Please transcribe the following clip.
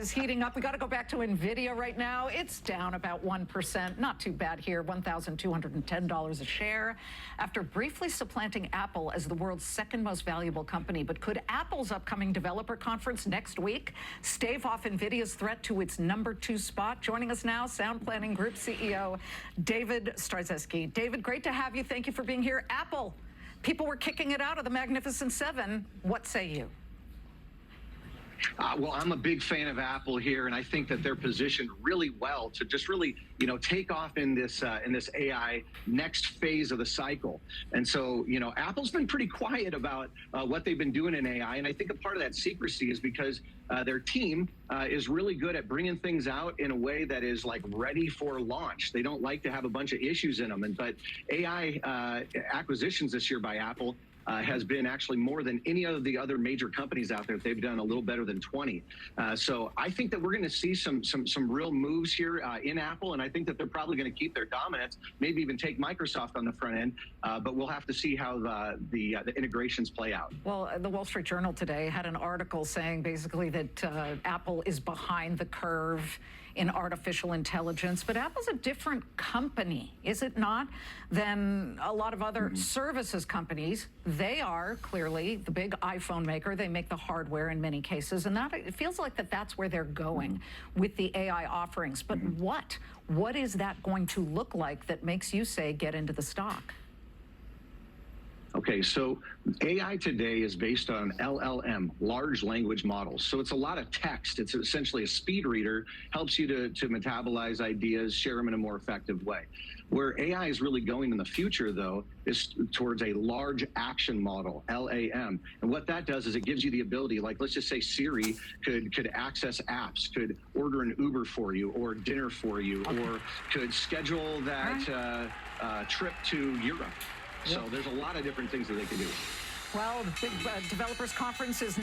Is heating up. We got to go back to NVIDIA right now. It's down about 1%. Not too bad here, $1,210 a share after briefly supplanting Apple as the world's second most valuable company. But could Apple's upcoming developer conference next week stave off NVIDIA's threat to its #2 spot? Joining us now, Sound Planning Group CEO David Stryzewski. David, great to have you. Thank you for being here. Apple, people were kicking it out of the Magnificent Seven. What say you? Well, I'm a big fan of Apple here, and I think that they're positioned really well to just really, take off in this AI next phase of the cycle. And so, Apple's been pretty quiet about what they've been doing in AI, and I think a part of that secrecy is because their team is really good at bringing things out in a way that is like ready for launch. They don't like to have a bunch of issues in them, but AI acquisitions this year by Apple has been actually more than any of the other major companies out there. They've done a little better than 20. So I think that we're going to see some real moves here in Apple, and I think that they're probably going to keep their dominance, maybe even take Microsoft on the front end, but we'll have to see how the integrations play out. Well, the Wall Street Journal today had an article saying basically that Apple is behind the curve in artificial intelligence, but Apple's a different company, is it not, than a lot of other services companies. They are clearly the big iPhone maker. They make the hardware in many cases, and that it feels like that's where they're going with the AI offerings. But what is that going to look like that makes you say get into the stock? Okay, so AI today is based on LLM, large language models. So it's a lot of text. It's essentially a speed reader, helps you to metabolize ideas, share them in a more effective way. Where AI is really going in the future, though, is towards a large action model, LAM. And what that does is it gives you the ability, like let's just say Siri could access apps, could order an Uber for you or dinner for you, or could schedule that trip to Europe. So there's a lot of different things that they can do. Well, the big developers conference is